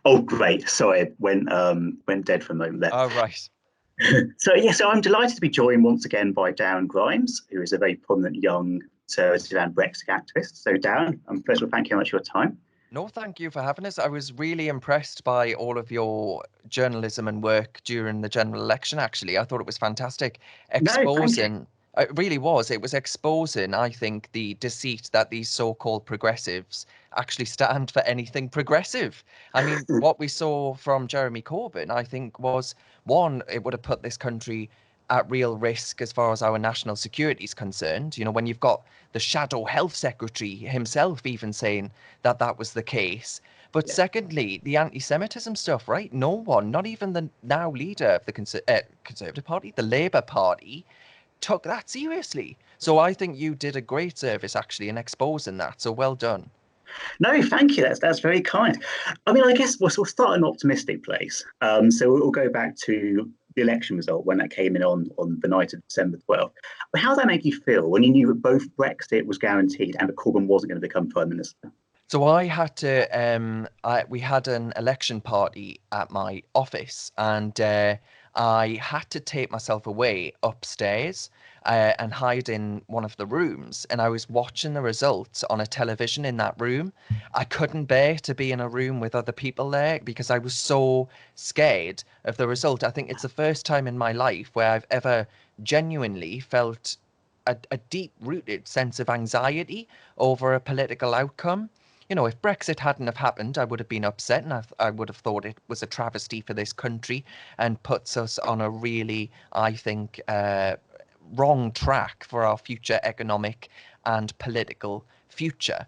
Oh, great. Sorry, it went dead for a moment there. Oh, right. So I'm delighted to be joined once again by Darren Grimes, who is a very prominent young conservative and Brexit activist. So, Darren, first of all, thank you very much for your time. No, thank you for having us. I was really impressed by all of your journalism and work during the general election, actually. I thought it was fantastic. No, thank you. Exposing, it really was. It was exposing, I think, the deceit that these so-called progressives actually stand for anything progressive. I mean, what we saw from Jeremy Corbyn, I think, was one, it would have put this country at real risk as far as our national security is concerned. You know, when you've got the shadow health secretary himself even saying that that was the case. But Yeah. secondly, the anti-Semitism stuff, right? No one, not even the now leader of the Conservative Party, the Labour Party, took that seriously. So I think you did a great service actually in exposing that. So well done. No, thank you. That's very kind. I mean, I guess we'll start in an optimistic place. So we'll go back to the election result when that came in on the night of December 12th. But how did that make you feel when you knew that both Brexit was guaranteed and that Corbyn wasn't going to become Prime Minister? So I had to, we had an election party at my office, and I had to take myself away upstairs and hide in one of the rooms. And I was watching the results on a television in that room. I couldn't bear to be in a room with other people there because I was so scared of the result. I think it's the first time in my life where I've ever genuinely felt a deep-rooted sense of anxiety over a political outcome. You know, if Brexit hadn't have happened, I would have been upset, and I would have thought it was a travesty for this country and puts us on a really, I think, wrong track for our future economic and political future.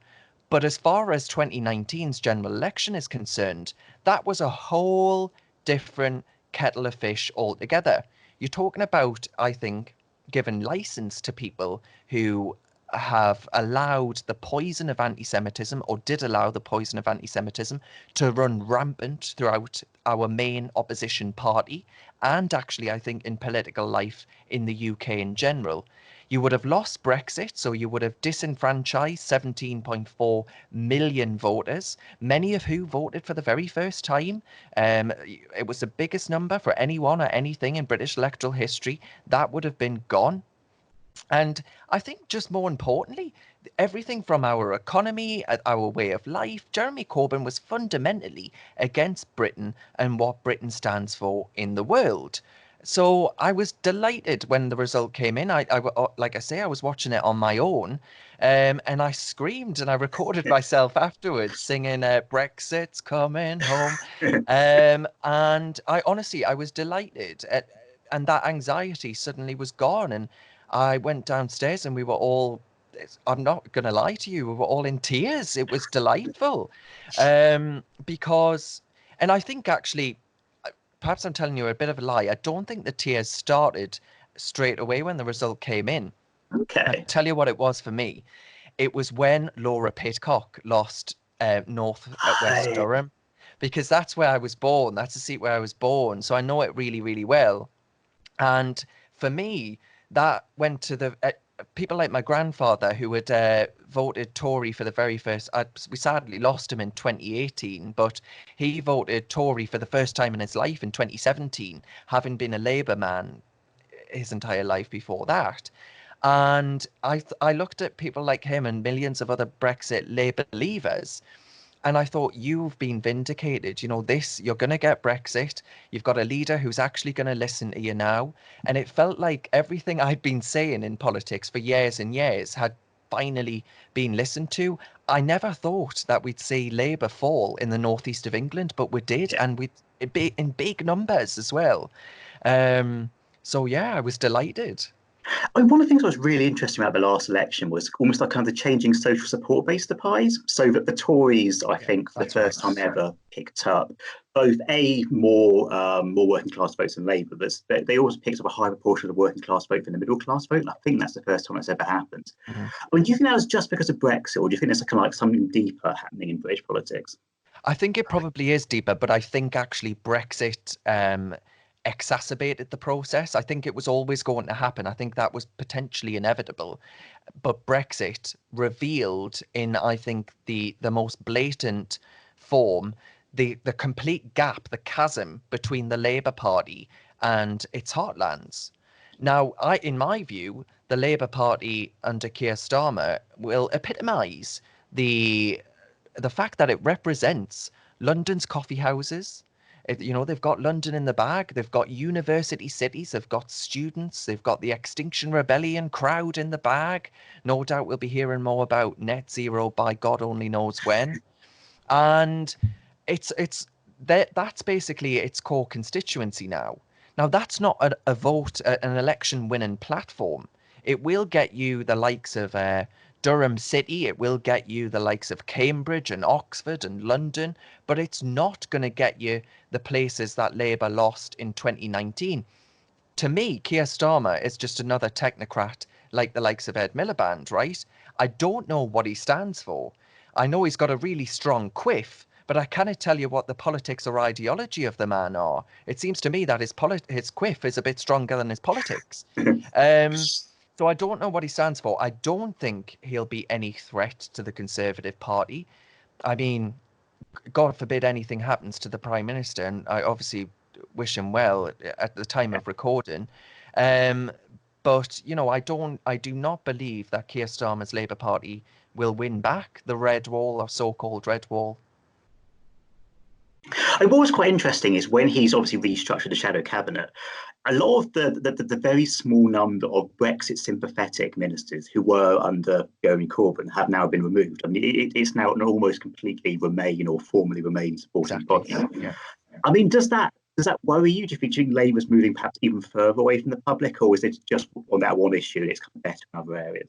But as far as 2019's general election is concerned, that was a whole different kettle of fish altogether. You're talking about, I think, giving license to people who have allowed the poison of anti-Semitism, or did allow the poison of anti-Semitism, to run rampant throughout our main opposition party, and actually, I think, in political life in the UK in general. You would have lost Brexit, so you would have disenfranchised 17.4 million voters, many of who voted for the very first time. It was the biggest number for anyone or anything in British electoral history. That would have been gone. And I think just more importantly, everything from our economy, our way of life, Jeremy Corbyn was fundamentally against Britain and what Britain stands for in the world. So I was delighted when the result came in. Like I say, I was watching it on my own, and I screamed and I recorded myself afterwards singing "Brexit's coming home," and I honestly I was delighted, and that anxiety suddenly was gone, and I went downstairs and we were all, I'm not going to lie to you, we were all in tears. It was delightful. Because, and I think actually, perhaps I'm telling you a bit of a lie. I don't think the tears started straight away when the result came in. I'll Okay. tell you what it was for me. It was when Laura Pitcock lost North West I, Durham, because that's where I was born. That's the seat where I was born. So I know it really, really well. And for me, that went to the people like my grandfather who had voted Tory for the very first. We sadly lost him in 2018, but he voted Tory for the first time in his life in 2017, having been a Labour man his entire life before that. And I looked at people like him and millions of other Brexit Labour leavers, and I thought, you've been vindicated. You know, this, you're going to get Brexit. You've got a leader who's actually going to listen to you now. And it felt like everything I'd been saying in politics for years and years had finally been listened to. I never thought that we'd see Labour fall in the northeast of England, but we did, yeah. and we in big numbers as well. Um, so yeah, I was delighted. I mean, one of the things that was really interesting about the last election was almost like kind of the changing social support base of the pies. So that the Tories, I Yeah, think, for the that's right. first time ever, picked up both more working class votes than Labour, but they also picked up a high proportion of the working class vote than the middle class vote. And I think that's the first time that's ever happened. Mhm. I mean, do you think that was just because of Brexit, or do you think there's kind of like something deeper happening in British politics? I think it probably is deeper, but I think actually Brexit exacerbated the process. I think it was always going to happen. I think that was potentially inevitable. But Brexit revealed in, I think, the most blatant form the complete gap, the chasm between the Labour Party and its heartlands. Now, in my view, the Labour Party under Keir Starmer will epitomise the the fact that it represents London's coffee houses. They've got London in the bag. They've got university cities. They've got students. They've got the Extinction Rebellion crowd in the bag. No doubt we'll be hearing more about net zero by God only knows when. And that's basically its core constituency now. Now, that's not a vote, an election winning platform. It will get you the likes of Durham City, it will get you the likes of Cambridge and Oxford and London, but it's not going to get you the places that Labour lost in 2019. To me, Keir Starmer is just another technocrat like the likes of Ed Miliband, right? I don't know what he stands for. I know he's got a really strong quiff, but I cannot tell you what the politics or ideology of the man are. It seems to me that his quiff is a bit stronger than his politics. So I don't know what he stands for. I don't think he'll be any threat to the Conservative Party. I mean, God forbid anything happens to the Prime Minister, and I obviously wish him well at the time of recording. But I do not believe that Keir Starmer's Labour Party will win back the red wall or so-called red wall. And what was quite interesting is when he's obviously restructured the shadow cabinet, a lot of the very small number of Brexit sympathetic ministers who were under Jeremy Corbyn have now been removed. I mean, it's now an almost completely Remain or formerly Remain supporting body. Yeah. I mean, does that worry you? Do you think Labour's moving perhaps even further away from the public, or is it just on that one issue and it's kind of better in other areas?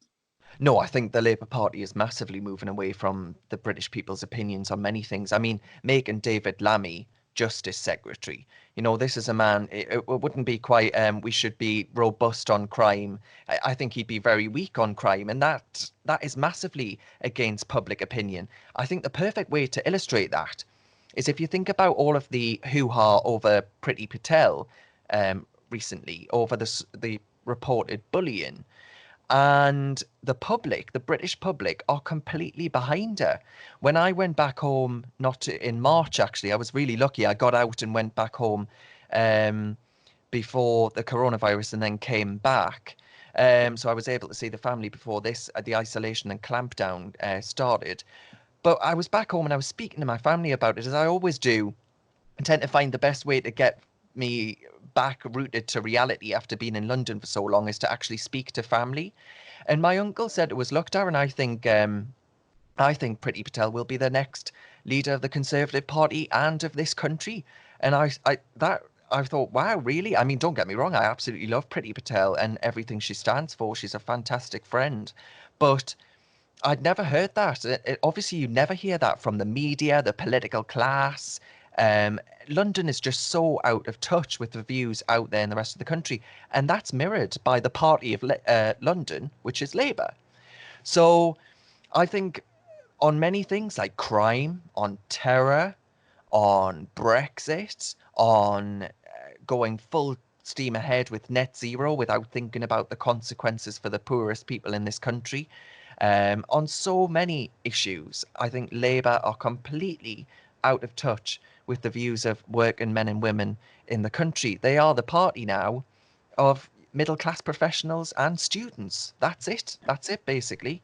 No, I think the Labour Party is massively moving away from the British people's opinions on many things. I mean, making David Lammy Justice Secretary, this is a man, it wouldn't be quite, we should be robust on crime. I think he'd be very weak on crime, and that is massively against public opinion. I think the perfect way to illustrate that is if you think about all of the hoo-ha over Priti Patel recently, over the reported bullying. And the British public, are completely behind her. When I went back home, in March, actually, I was really lucky. I got out and went back home before the coronavirus and then came back. So I was able to see the family before the isolation and clampdown started. But I was back home and I was speaking to my family about it, as I always do, and tend to find the best way to get me back rooted to reality after being in London for so long is to actually speak to family. And my uncle said to us, look, Darren, I think Priti Patel will be the next leader of the Conservative Party and of this country. And I thought, wow, really? I mean, don't get me wrong, I absolutely love Priti Patel and everything she stands for. She's a fantastic friend. But I'd never heard that. Obviously, you never hear that from the media, the political class. London is just so out of touch with the views out there in the rest of the country. And that's mirrored by the party of London, which is Labour. So I think on many things like crime, on terror, on Brexit, on going full steam ahead with net zero without thinking about the consequences for the poorest people in this country, on so many issues, I think Labour are completely out of touch with the views of working men and women in the country. They are the party now of middle class professionals and students. That's it. That's it, basically.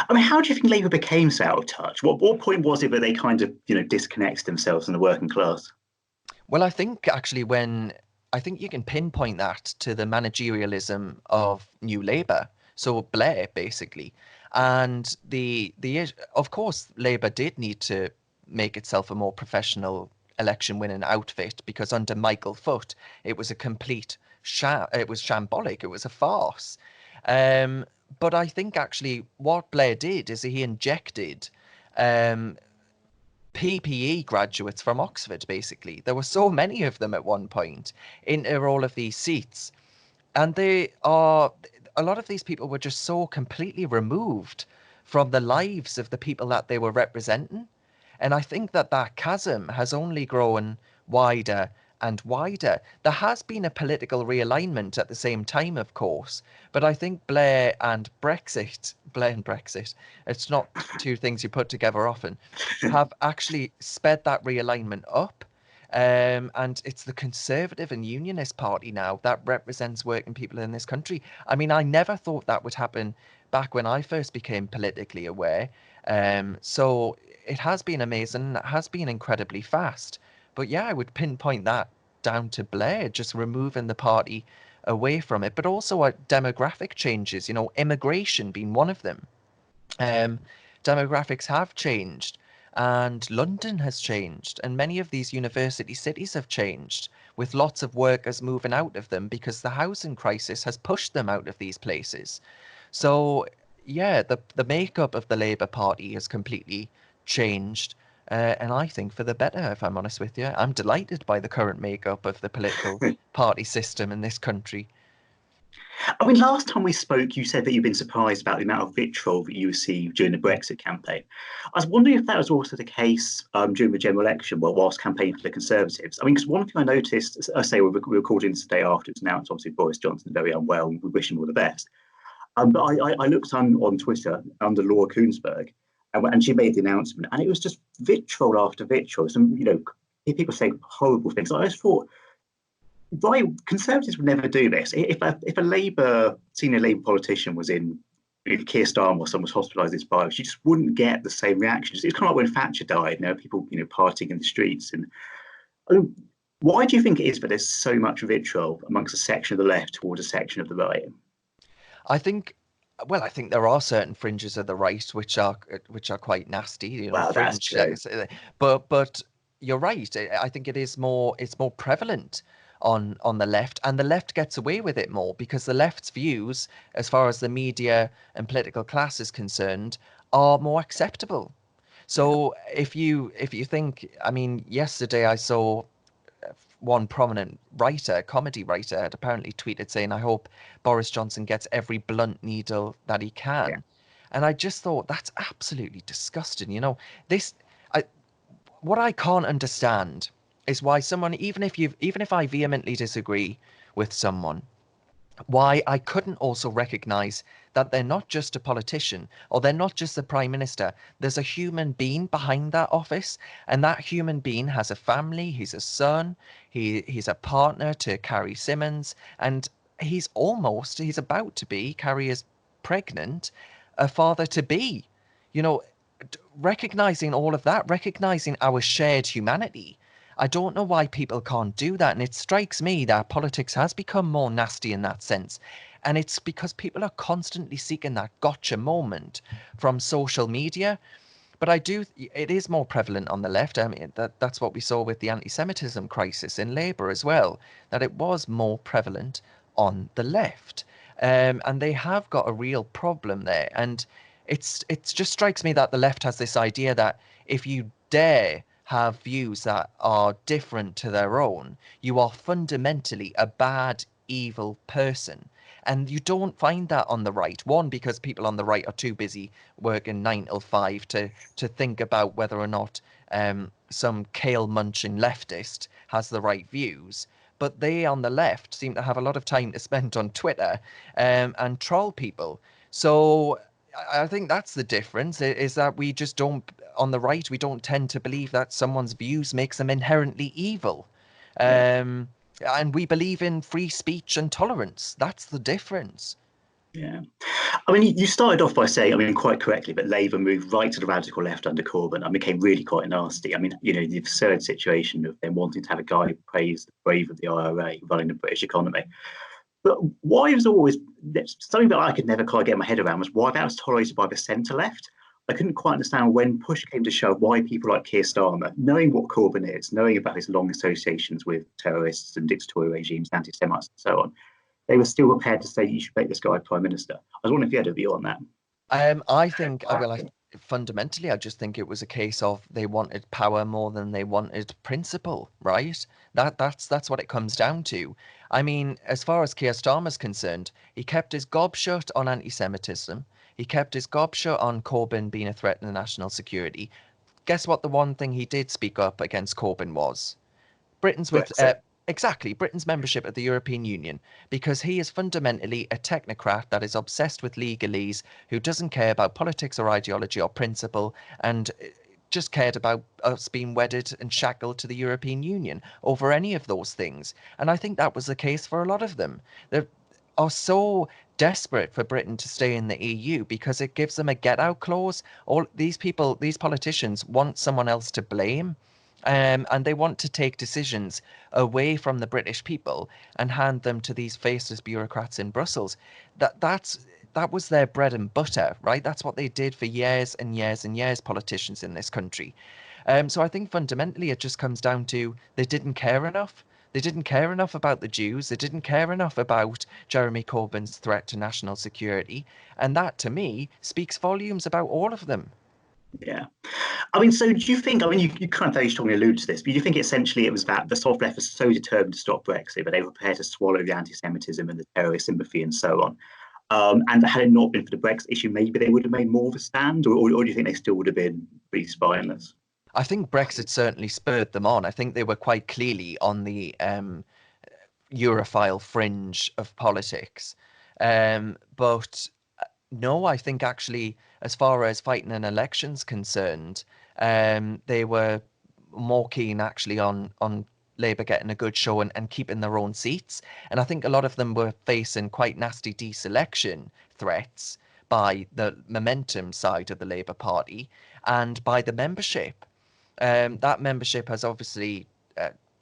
I mean, how do you think Labour became so out of touch? What point was it where they kind of, disconnected themselves from the working class? Well, I think actually I think you can pinpoint that to the managerialism of New Labour. So Blair, basically. And of course, Labour did need to make itself a more professional election winning outfit, because under Michael Foot, it was a complete it was shambolic. It was a farce. But I think actually what Blair did is he injected PPE graduates from Oxford, basically. There were so many of them at one point into all of these seats. And a lot of these people were just so completely removed from the lives of the people that they were representing. And I think that chasm has only grown wider and wider. There has been a political realignment at the same time, of course, but I think Blair and Brexit, it's not two things you put together often, have actually sped that realignment up. And it's the Conservative and Unionist Party now that represents working people in this country. I mean, I never thought that would happen back when I first became politically aware. So it has been amazing. It has been incredibly fast. But yeah, I would pinpoint that down to Blair, just removing the party away from it. But also demographic changes, immigration being one of them. Um, Demographics have changed, and London has changed, and many of these university cities have changed, with lots of workers moving out of them because the housing crisis has pushed them out of these places. So, yeah, the makeup of the Labour Party has completely changed, and I think for the better, if I'm honest with you. I'm delighted by the current makeup of the political party system in this country. I mean, last time we spoke, you said that you've been surprised about the amount of vitriol that you received during the Brexit campaign. I was wondering if that was also the case during the general election, well, whilst campaigning for the Conservatives. I mean, because one thing I noticed, I say we're recording this the day after it's announced, obviously Boris Johnson very unwell, and we wish him all the best. But I looked on Twitter under Laura Kuenssberg, and she made the announcement, and it was just vitriol after vitriol. Some, people saying horrible things. I just thought, right, Conservatives would never do this. If a senior Labour politician was in, if Keir Starmer or someone was hospitalised this virus, you just wouldn't get the same reactions. It's kind of like when Thatcher died, people, partying in the streets. And I mean, why do you think it is that there's so much vitriol amongst a section of the left towards a section of the right? I think, well, I think there are certain fringes of the right which are quite nasty, Well, that's fringe. true. But you're right. I think it's more prevalent on the left, and the left gets away with it more because the left's views, as far as the media and political class is concerned, are more acceptable. Yeah. So if you think, I mean, yesterday I saw one prominent writer, comedy writer, had apparently tweeted saying, "I hope Boris Johnson gets every blunt needle that he Yeah. can." And I just thought that's absolutely disgusting. This, I, what I can't understand is why someone, even if I vehemently disagree with someone, why I couldn't also recognize that they're not just a politician or they're not just the prime minister. There's a human being behind that office, and that human being has a family. He's a son. He's a partner to Carrie Simmons, and he's about to be, Carrie is pregnant, a father to be. You know, recognizing all of that, recognizing our shared humanity. I don't know why people can't do that. And it strikes me that politics has become more nasty in that sense. And it's because people are constantly seeking that gotcha moment from social media. But it is more prevalent on the left. I mean, that's what we saw with the anti-Semitism crisis in Labour as well, that it was more prevalent on the left. And they have got a real problem there. And it just strikes me that the left has this idea that if you dare have views that are different to their own, you are fundamentally a bad, evil person. And you don't find that on the right. One, because people on the right are too busy working 9 till 5 to think about whether or not some kale munching leftist has the right views. But they on the left seem to have a lot of time to spend on Twitter and troll people. So I think that's the difference, is that we just don't, on the right, we don't tend to believe that someone's views makes them inherently evil. Yeah. And we believe in free speech and tolerance. That's the difference. Yeah. I mean, you started off by saying, I mean, quite correctly, but Labour moved right to the radical left under Corbyn and became really quite nasty. I mean, the absurd situation of them wanting to have a guy who praised the brave of the IRA running the British economy. But why was always something that I could never quite get my head around was why that was tolerated by the centre left. I couldn't quite understand when push came to shove why people like Keir Starmer, knowing what Corbyn is, knowing about his long associations with terrorists and dictatorial regimes, anti-Semites, and so on, they were still prepared to say you should make this guy prime minister. I was wondering if you had a view on that. I think, fundamentally, I just think it was a case of they wanted power more than they wanted principle, right? That's what it comes down to. I mean, as far as Keir Starmer's concerned, he kept his gob shut on anti-Semitism. He kept his gob shut on Corbyn being a threat to national security. Guess what? The one thing he did speak up against Corbyn was Britain's with Brexit. Exactly, Britain's membership of the European Union, because he is fundamentally a technocrat that is obsessed with legalese, who doesn't care about politics or ideology or principle, and just cared about us being wedded and shackled to the European Union over any of those things. And I think that was the case for a lot of them. They are so desperate for Britain to stay in the EU because it gives them a get out clause. All these people, these politicians want someone else to blame. And they want to take decisions away from the British people and hand them to these faceless bureaucrats in Brussels. That was their bread and butter, right? That's what they did for years and years and years, politicians in this country. So I think fundamentally it just comes down to they didn't care enough. They didn't care enough about the Jews. They didn't care enough about Jeremy Corbyn's threat to national security. And that, to me, speaks volumes about all of them. Yeah. I mean, so do you think, I mean, you kind of very strongly allude to this, but do you think essentially it was that the soft left was so determined to stop Brexit, but they were prepared to swallow the anti-Semitism and the terrorist sympathy and so on? And had it not been for the Brexit issue, maybe they would have made more of a stand, or do you think they still would have been pretty spineless? I think Brexit certainly spurred them on. I think they were quite clearly on the Europhile fringe of politics. But no, I think actually, as far as fighting an election's concerned, they were more keen actually on Labour getting a good show and keeping their own seats. And I think a lot of them were facing quite nasty deselection threats by the Momentum side of the Labour Party and by the membership. That membership has obviously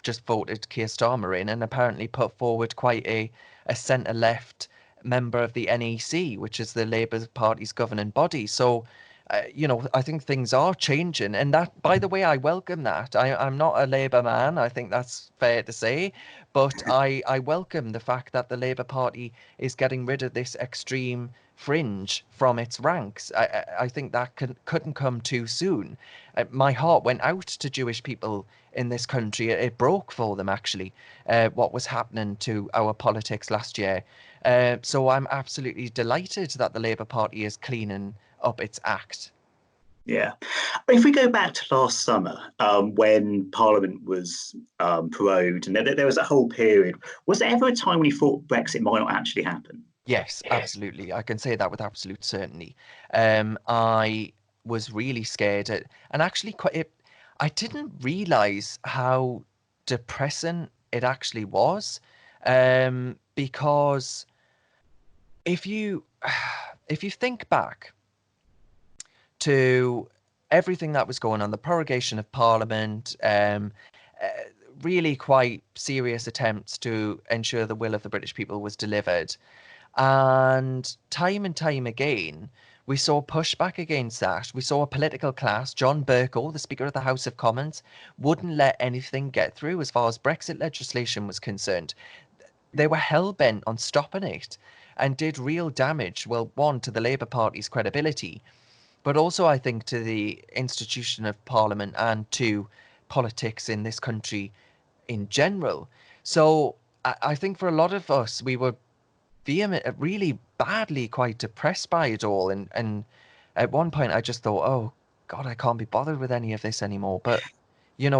just voted Keir Starmer in and apparently put forward quite a centre-left member of the NEC, which is the Labour Party's governing body. So, I think things are changing. And that, by the way, I welcome that. I'm not a Labour man. I think that's fair to say. But I welcome the fact that the Labour Party is getting rid of this extreme fringe from its ranks. I think that couldn't come too soon. My heart went out to Jewish people in this country. It broke for them, actually, what was happening to our politics last year. So I'm absolutely delighted that the Labour Party is cleaning up its act. Yeah. If we go back to last summer, when Parliament was prorogued, and there was a whole period, was there ever a time when you thought Brexit might not actually happen? Yes, absolutely. I can say that with absolute certainty. I was really scared, and actually, I didn't realize how depressing it actually was, because if you if you think back to everything that was going on, the prorogation of Parliament, uh, really quite serious attempts to ensure the will of the British people was delivered. And time again, we saw pushback against that. We saw a political class, John Bercow, the Speaker of the House of Commons, wouldn't let anything get through as far as Brexit legislation was concerned. They were hell-bent on stopping it and did real damage, well, one, to the Labour Party's credibility, but also I think to the institution of Parliament and to politics in this country in general. So I think for a lot of us, we were really badly quite depressed by it all. And at one point, I just thought, oh God, I can't be bothered with any of this anymore. But you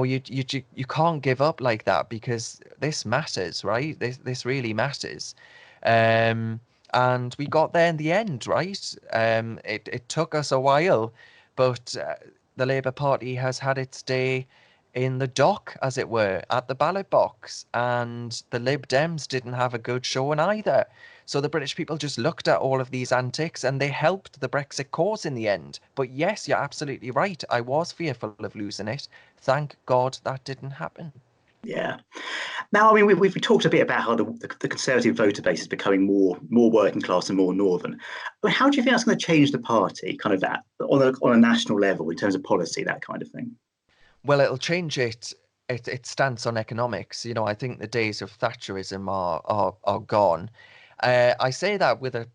can't give up like that because this matters, right? This really matters. And we got there in the end, right? It took us a while, but the Labour Party has had its day in the dock, as it were, at the ballot box, and the Lib Dems didn't have a good showing either. So the British people just looked at all of these antics and they helped the Brexit cause in the end. But yes, you're absolutely right. I was fearful of losing it. Thank God that didn't happen. Yeah. Now, I mean, we've talked a bit about how the Conservative voter base is becoming more working class and more northern. But how do you think that's going to change the party, kind of that on a national level in terms of policy, that kind of thing? Well, it'll change its stance on economics. I think the days of Thatcherism are gone. I say that with a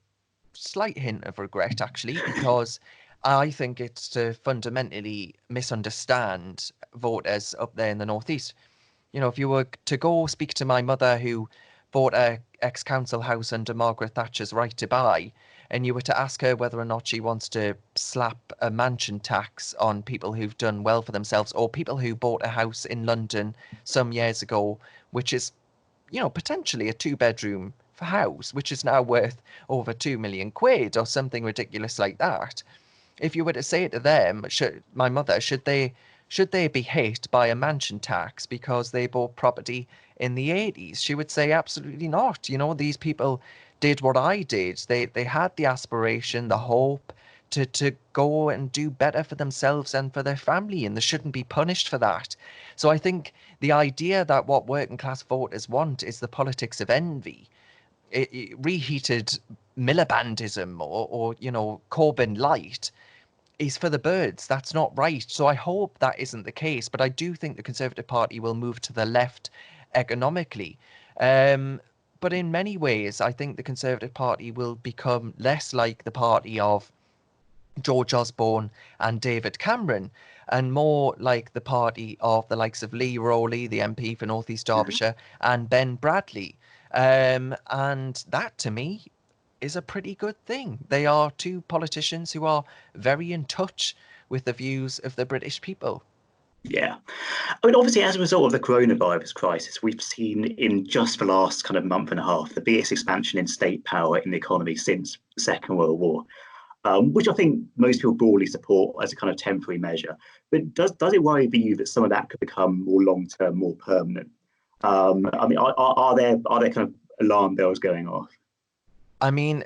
slight hint of regret, actually, because I think it's to fundamentally misunderstand voters up there in the northeast. If you were to go speak to my mother who bought a ex-council house under Margaret Thatcher's right to buy, and you were to ask her whether or not she wants to slap a mansion tax on people who've done well for themselves or people who bought a house in London some years ago, which is potentially a 2-bedroom house, which is now worth over 2 million quid or something ridiculous like that. If you were to say to them, my mother, should they be hit by a mansion tax because they bought property in the 80s? She would say absolutely not. These people did what I did. They had the aspiration, the hope to go and do better for themselves and for their family, and they shouldn't be punished for that. So I think the idea that what working class voters want is the politics of envy, reheated Milibandism or Corbyn light, is for the birds. That's not right. So I hope that isn't the case. But I do think the Conservative Party will move to the left economically. But in many ways, I think the Conservative Party will become less like the party of George Osborne and David Cameron, and more like the party of the likes of Lee Rowley, the MP for North East Derbyshire, and Ben Bradley. And that, to me, is a pretty good thing. They are two politicians who are very in touch with the views of the British people. Yeah. I mean, obviously, as a result of the coronavirus crisis, we've seen in just the last kind of month and a half the biggest expansion in state power in the economy since the Second World War, which I think most people broadly support as a kind of temporary measure. But does it worry you that some of that could become more long term, more permanent? I mean, are there kind of alarm bells going off? I mean,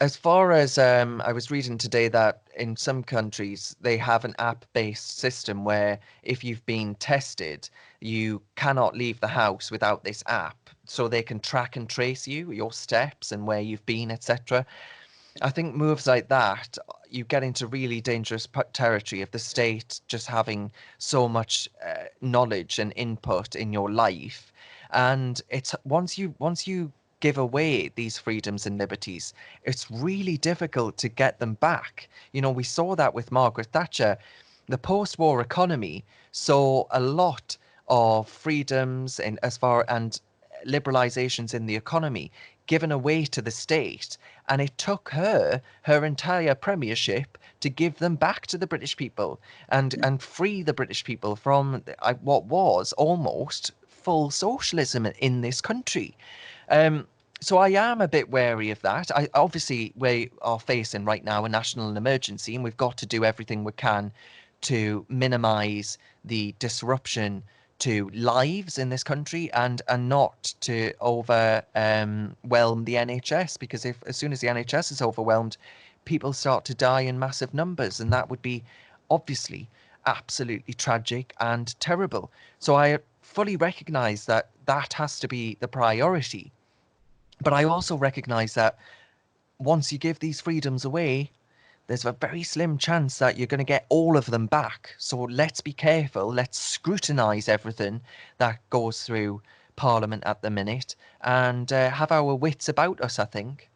as far as I was reading today that in some countries they have an app-based system where if you've been tested, you cannot leave the house without this app, so they can track and trace you, your steps and where you've been, etc. I think moves like that, you get into really dangerous territory of the state just having so much knowledge and input in your life. And it's once you give away these freedoms and liberties, it's really difficult to get them back. We saw that with Margaret Thatcher. The post-war economy saw a lot of freedoms and liberalizations in the economy given away to the state, and it took her entire premiership to give them back to the British people and free the British people from what was almost full socialism in this country. So I am a bit wary of that. Obviously, we are facing right now a national emergency, and we've got to do everything we can to minimise the disruption to lives in this country and not to overwhelm the NHS, because as soon as the NHS is overwhelmed, people start to die in massive numbers, and that would be obviously absolutely tragic and terrible. So I fully recognise that that has to be the priority. But I also recognise that once you give these freedoms away, there's a very slim chance that you're going to get all of them back. So let's be careful. Let's scrutinise everything that goes through Parliament at the minute and have our wits about us, I think.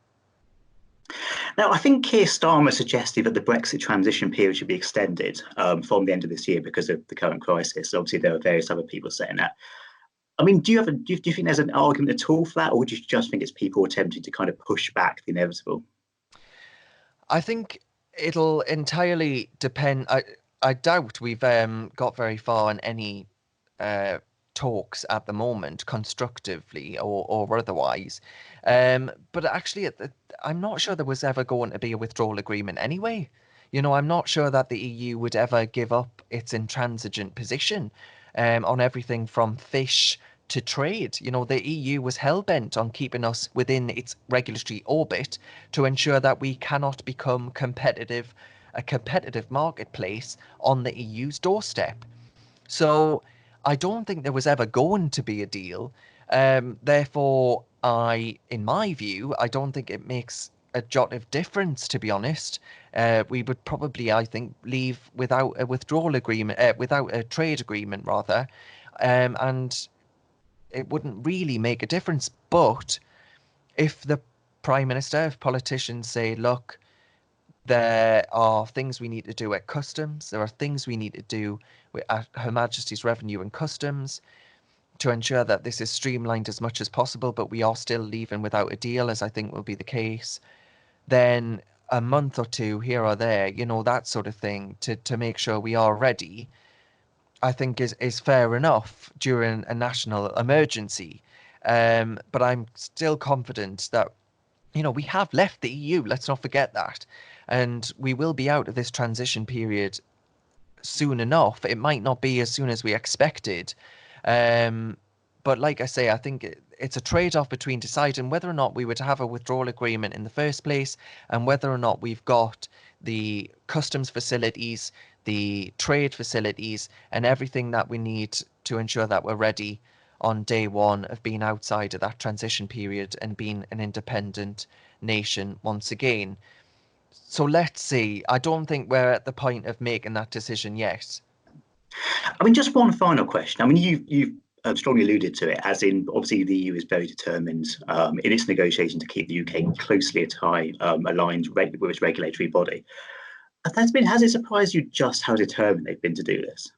Now, I think Keir Starmer suggested that the Brexit transition period should be extended from the end of this year because of the current crisis. Obviously, there are various other people saying that. I mean, do you think there's an argument at all for that, or do you just think it's people attempting to kind of push back the inevitable? I think it'll entirely depend. I doubt we've got very far in any uh, talks at the moment, constructively or otherwise. But actually, I'm not sure there was ever going to be a withdrawal agreement anyway. I'm not sure that the EU would ever give up its intransigent position on everything from fish to trade. The EU was hell-bent on keeping us within its regulatory orbit to ensure that we cannot become a competitive marketplace on the EU's doorstep. So I don't think there was ever going to be a deal. Therefore, in my view, I don't think it makes a jot of difference, to be honest. We would probably, I think, leave without a withdrawal agreement, without a trade agreement, rather. And it wouldn't really make a difference. But if the Prime Minister, if politicians say, look, there are things we need to do at customs, there are things we need to do at Her Majesty's Revenue and Customs to ensure that this is streamlined as much as possible, but we are still leaving without a deal, as I think will be the case, then a month or two here or there, that sort of thing, to make sure we are ready, I think is fair enough during a national emergency. But I'm still confident that, we have left the EU. Let's not forget that. And we will be out of this transition period soon enough. It might not be as soon as we expected. Um, but like I say, I think it's a trade-off between deciding whether or not we were to have a withdrawal agreement in the first place and whether or not we've got the customs facilities, the trade facilities, and everything that we need to ensure that we're ready on day one of being outside of that transition period and being an independent nation once again. So let's see. I don't think we're at the point of making that decision yet. I mean, just one final question. I mean, you've strongly alluded to it, as in obviously the EU is very determined in its negotiation to keep the UK closely aligned with its regulatory body. Has it surprised you just how determined they've been to do this?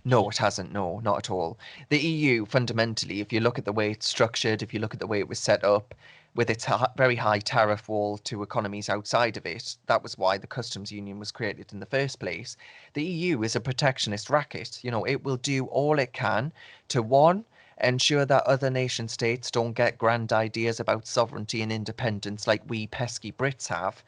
No, it hasn't. No, not at all. The EU, fundamentally, if you look at the way it's structured, if you look at the way it was set up, with its very high tariff wall to economies outside of it, that was why the customs union was created in the first place. The EU is a protectionist racket. It will do all it can to, one, ensure that other nation states don't get grand ideas about sovereignty and independence like we pesky Brits have,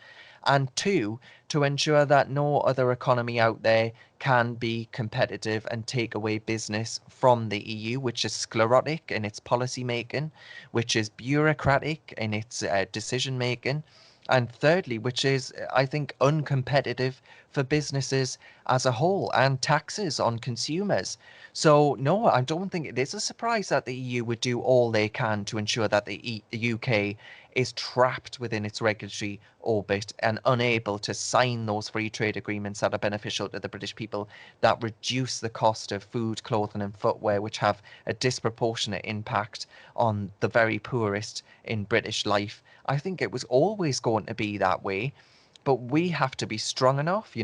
and two, to ensure that no other economy out there can be competitive and take away business from the EU, which is sclerotic in its policy making, which is bureaucratic in its decision making, and thirdly, which is, I think, uncompetitive for businesses as a whole and taxes on consumers. So, no, I don't think it is a surprise that the EU would do all they can to ensure that the UK is trapped within its regulatory orbit and unable to sign those free trade agreements that are beneficial to the British people, that reduce the cost of food, clothing, and footwear, which have a disproportionate impact on the very poorest in British life. I think it was always going to be that way. But we have to be strong enough.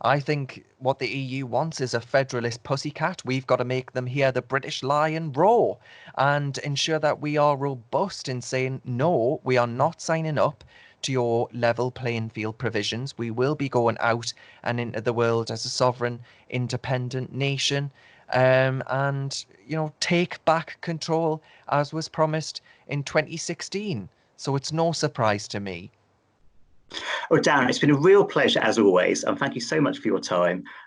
I think what the EU wants is a federalist pussycat. We've got to make them hear the British lion roar and ensure that we are robust in saying, no, we are not signing up to your level playing field provisions. We will be going out and into the world as a sovereign, independent nation, and, take back control as was promised in 2016. So it's no surprise to me. Oh, Darren, it's been a real pleasure as always, and thank you so much for your time.